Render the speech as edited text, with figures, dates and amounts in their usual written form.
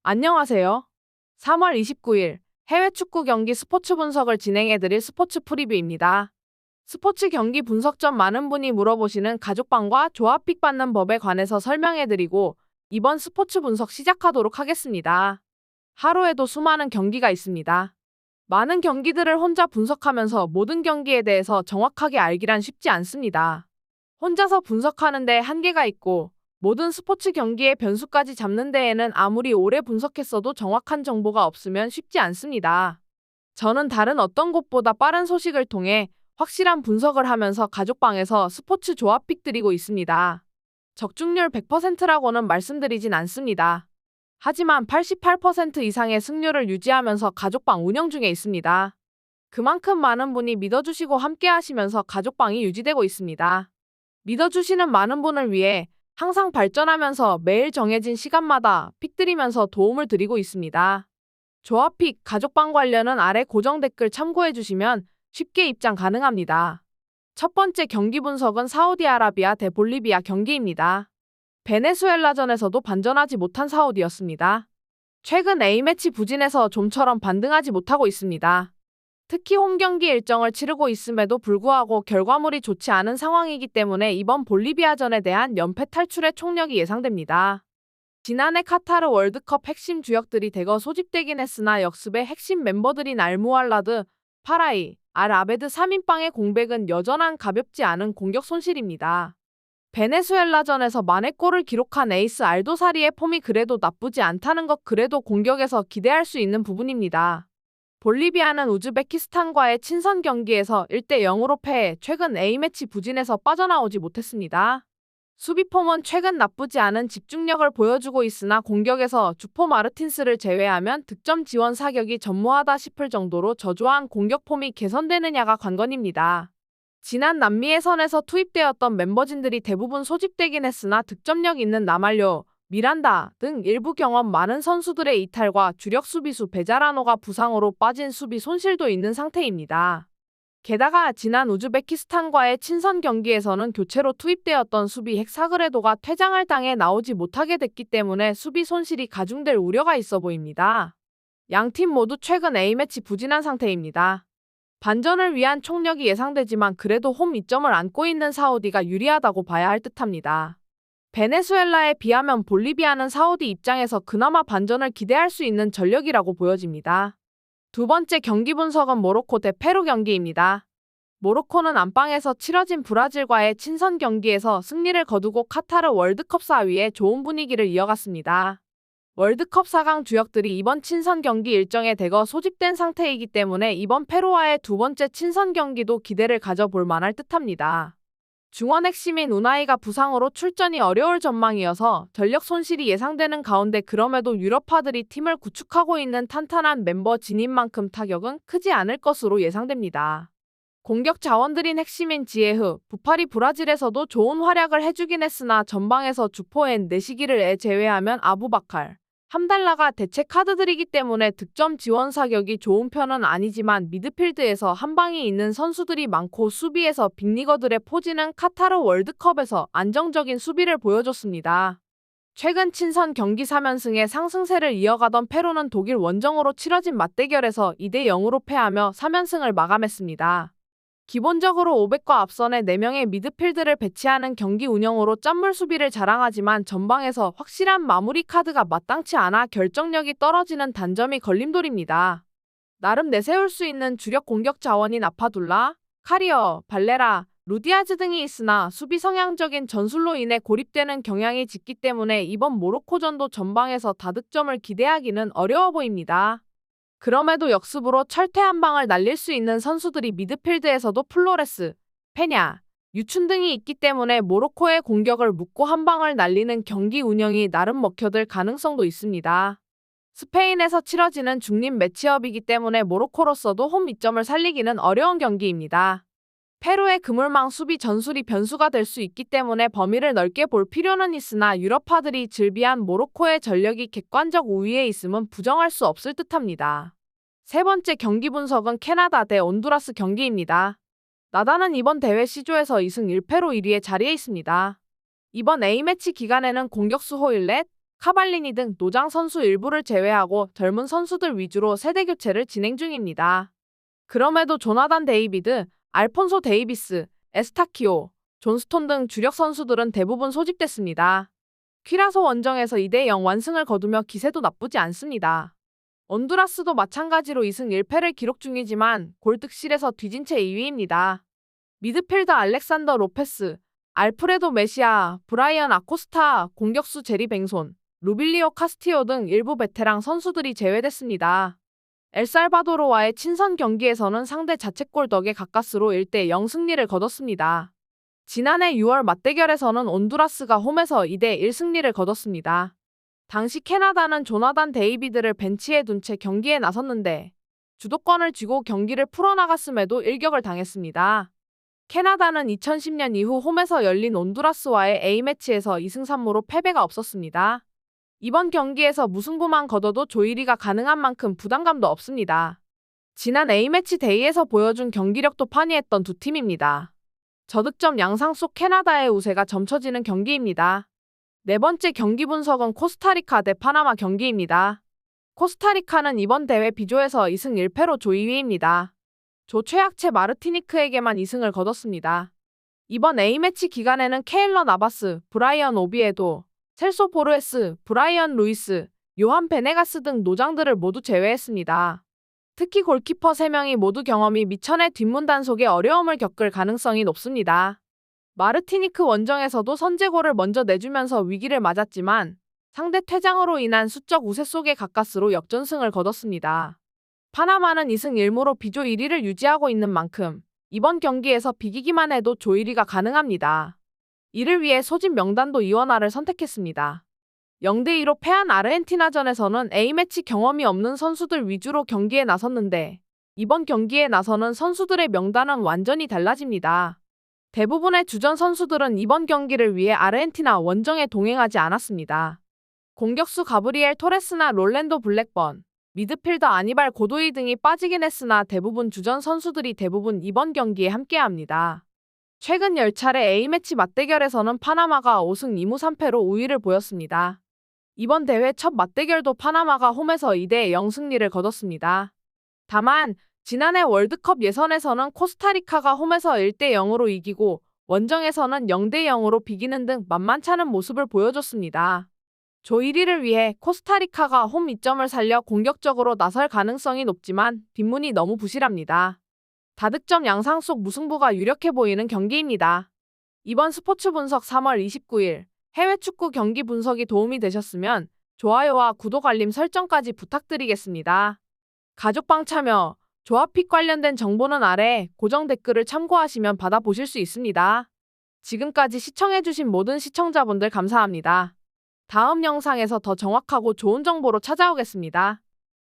안녕하세요. 3월 29일 해외 축구 경기 스포츠 분석을 진행해드릴 스포츠 프리뷰입니다. 스포츠 경기 분석 전 많은 분이 물어보시는 가족방과 조합픽 받는 법에 관해서 설명해드리고 이번 스포츠 분석 시작하도록 하겠습니다. 하루에도 수많은 경기가 있습니다. 많은 경기들을 혼자 분석하면서 모든 경기에 대해서 정확하게 알기란 쉽지 않습니다. 혼자서 분석하는데 한계가 있고 모든 스포츠 경기의 변수까지 잡는 데에는 아무리 오래 분석했어도 정확한 정보가 없으면 쉽지 않습니다. 저는 다른 어떤 곳보다 빠른 소식을 통해 확실한 분석을 하면서 가족방에서 스포츠 조합픽 드리고 있습니다. 적중률 100%라고는 말씀드리진 않습니다. 하지만 88% 이상의 승률을 유지하면서 가족방 운영 중에 있습니다. 그만큼 많은 분이 믿어주시고 함께 하시면서 가족방이 유지되고 있습니다. 믿어주시는 많은 분을 위해 항상 발전하면서 매일 정해진 시간마다 픽 드리면서 도움을 드리고 있습니다. 조합픽, 가족방 관련은 아래 고정 댓글 참고해 주시면 쉽게 입장 가능합니다. 첫 번째 경기 분석은 사우디아라비아 대 볼리비아 경기입니다. 베네수엘라전에서도 반전하지 못한 사우디였습니다. 최근 A매치 부진에서 좀처럼 반등하지 못하고 있습니다. 특히 홈경기 일정을 치르고 있음에도 불구하고 결과물이 좋지 않은 상황이기 때문에 이번 볼리비아전에 대한 연패 탈출의 총력이 예상됩니다. 지난해 카타르 월드컵 핵심 주역들이 대거 소집되긴 했으나 역습의 핵심 멤버들인 알무알라드, 파라이, 알아베드 3인방의 공백은 여전한 가볍지 않은 공격 손실입니다. 베네수엘라전에서 만회골을 기록한 에이스 알도사리의 폼이 그래도 나쁘지 않다는 것 그래도 공격에서 기대할 수 있는 부분입니다. 볼리비아는 우즈베키스탄과의 친선 경기에서 1대0으로 패해 최근 A매치 부진에서 빠져나오지 못했습니다. 수비폼은 최근 나쁘지 않은 집중력을 보여주고 있으나 공격에서 주포 마르틴스를 제외하면 득점 지원 사격이 전무하다 싶을 정도로 저조한 공격폼이 개선되느냐가 관건입니다. 지난 남미 예선에서 투입되었던 멤버진들이 대부분 소집되긴 했으나 득점력 있는 나말료, 미란다 등 일부 경험 많은 선수들의 이탈과 주력 수비수 베자라노가 부상으로 빠진 수비 손실도 있는 상태입니다. 게다가 지난 우즈베키스탄과의 친선 경기에서는 교체로 투입되었던 수비 핵 사그레도가 퇴장을 당해 나오지 못하게 됐기 때문에 수비 손실이 가중될 우려가 있어 보입니다. 양팀 모두 최근 A매치 부진한 상태입니다. 반전을 위한 총력이 예상되지만 그래도 홈 이점을 안고 있는 사우디가 유리하다고 봐야 할 듯합니다. 베네수엘라에 비하면 볼리비아는 사우디 입장에서 그나마 반전을 기대할 수 있는 전력이라고 보여집니다. 두 번째 경기 분석은 모로코 대 페루 경기입니다. 모로코는 안방에서 치러진 브라질과의 친선 경기에서 승리를 거두고 카타르 월드컵 4위에 좋은 분위기를 이어갔습니다. 월드컵 4강 주역들이 이번 친선 경기 일정에 대거 소집된 상태이기 때문에 이번 페루와의 두 번째 친선 경기도 기대를 가져볼 만할 듯합니다. 중원 핵심인 우나이가 부상으로 출전이 어려울 전망이어서 전력 손실이 예상되는 가운데 그럼에도 유럽파들이 팀을 구축하고 있는 탄탄한 멤버 진인 만큼 타격은 크지 않을 것으로 예상됩니다. 공격 자원들인 핵심인 지에흐, 부파리 브라질에서도 좋은 활약을 해주긴 했으나 전방에서 주포엔 네시기를 제외하면 아부바칼, 함달라가 대체 카드들이기 때문에 득점 지원 사격이 좋은 편은 아니지만 미드필드에서 한방이 있는 선수들이 많고 수비에서 빅리거들의 포지는 카타르 월드컵에서 안정적인 수비를 보여줬습니다. 최근 친선 경기 3연승의 상승세를 이어가던 페루는 독일 원정으로 치러진 맞대결에서 2대0으로 패하며 3연승을 마감했습니다. 기본적으로 500과 앞선의 4명의 미드필드를 배치하는 경기 운영으로 짠물 수비를 자랑하지만 전방에서 확실한 마무리 카드가 마땅치 않아 결정력이 떨어지는 단점이 걸림돌입니다. 나름 내세울 수 있는 주력 공격 자원인 아파둘라, 카리어, 발레라, 루디아즈 등이 있으나 수비 성향적인 전술로 인해 고립되는 경향이 짙기 때문에 이번 모로코전도 전방에서 다득점을 기대하기는 어려워 보입니다. 그럼에도 역습으로 철퇴 한 방을 날릴 수 있는 선수들이 미드필드에서도 플로레스, 페냐, 유춘 등이 있기 때문에 모로코의 공격을 묶고 한 방을 날리는 경기 운영이 나름 먹혀들 가능성도 있습니다. 스페인에서 치러지는 중립 매치업이기 때문에 모로코로서도 홈 이점을 살리기는 어려운 경기입니다. 페루의 그물망 수비 전술이 변수가 될 수 있기 때문에 범위를 넓게 볼 필요는 있으나 유럽파들이 즐비한 모로코의 전력이 객관적 우위에 있음은 부정할 수 없을 듯합니다. 세 번째 경기 분석은 캐나다 대 온두라스 경기입니다. 나다는 이번 대회 시조에서 2승 1패로 1위에 자리해 있습니다. 이번 A매치 기간에는 공격수 호일렛, 카발리니 등 노장 선수 일부를 제외하고 젊은 선수들 위주로 세대 교체를 진행 중입니다. 그럼에도 조나단 데이비드, 알폰소 데이비스, 에스타키오, 존스톤 등 주력 선수들은 대부분 소집됐습니다. 퀴라소 원정에서 2대0 완승을 거두며 기세도 나쁘지 않습니다. 온두라스도 마찬가지로 2승 1패를 기록 중이지만 골득실에서 뒤진 채 2위입니다. 미드필더 알렉산더 로페스, 알프레도 메시아, 브라이언 아코스타, 공격수 제리 뱅손, 루빌리오 카스티오 등 일부 베테랑 선수들이 제외됐습니다. 엘살바도르와의 친선 경기에서는 상대 자책골 덕에 가까스로 1대0 승리를 거뒀습니다. 지난해 6월 맞대결에서는 온두라스가 홈에서 2대1 승리를 거뒀습니다. 당시 캐나다는 조나단 데이비드를 벤치에 둔 채 경기에 나섰는데 주도권을 쥐고 경기를 풀어나갔음에도 일격을 당했습니다. 캐나다는 2010년 이후 홈에서 열린 온두라스와의 A매치에서 2승 3무로 패배가 없었습니다. 이번 경기에서 무승부만 거둬도 조이리가 가능한 만큼 부담감도 없습니다. 지난 A매치 데이에서 보여준 경기력도 판이했던 두 팀입니다. 저득점 양상 속 캐나다의 우세가 점쳐지는 경기입니다. 네 번째 경기 분석은 코스타리카 대 파나마 경기입니다. 코스타리카는 이번 대회 B조에서 2승 1패로 조 2위입니다. 조 최약체 마르티니크에게만 2승을 거뒀습니다. 이번 A매치 기간에는 케일러 나바스, 브라이언 오비에도, 셀소 포르에스, 브라이언 루이스, 요한 베네가스 등 노장들을 모두 제외했습니다. 특히 골키퍼 3명이 모두 경험이 미천의 뒷문 단속에 어려움을 겪을 가능성이 높습니다. 마르티니크 원정에서도 선제골을 먼저 내주면서 위기를 맞았지만 상대 퇴장으로 인한 수적 우세 속에 가까스로 역전승을 거뒀습니다. 파나마는 2승 1무로 B조 1위를 유지하고 있는 만큼 이번 경기에서 비기기만 해도 조 1위가 가능합니다. 이를 위해 소집 명단도 이원화를 선택했습니다. 0대2로 패한 아르헨티나전에서는 A매치 경험이 없는 선수들 위주로 경기에 나섰는데 이번 경기에 나서는 선수들의 명단은 완전히 달라집니다. 대부분의 주전 선수들은 이번 경기를 위해 아르헨티나 원정에 동행하지 않았습니다. 공격수 가브리엘 토레스나 롤랜도 블랙번, 미드필더 아니발 고도이 등이 빠지긴 했으나 대부분 주전 선수들이 대부분 이번 경기에 함께합니다. 최근 10차례 A매치 맞대결에서는 파나마가 5승 2무 3패로 우위를 보였습니다. 이번 대회 첫 맞대결도 파나마가 홈에서 2대0 승리를 거뒀습니다. 다만 지난해 월드컵 예선에서는 코스타리카가 홈에서 1대0으로 이기고 원정에서는 0대0으로 비기는 등 만만찮은 모습을 보여줬습니다. 조 1위를 위해 코스타리카가 홈 이점을 살려 공격적으로 나설 가능성이 높지만 뒷문이 너무 부실합니다. 다득점 양상 속 무승부가 유력해 보이는 경기입니다. 이번 스포츠 분석 3월 29일 해외 축구 경기 분석이 도움이 되셨으면 좋아요와 구독 알림 설정까지 부탁드리겠습니다. 가족방 참여, 조합픽 관련된 정보는 아래 고정 댓글을 참고하시면 받아보실 수 있습니다. 지금까지 시청해주신 모든 시청자분들 감사합니다. 다음 영상에서 더 정확하고 좋은 정보로 찾아오겠습니다.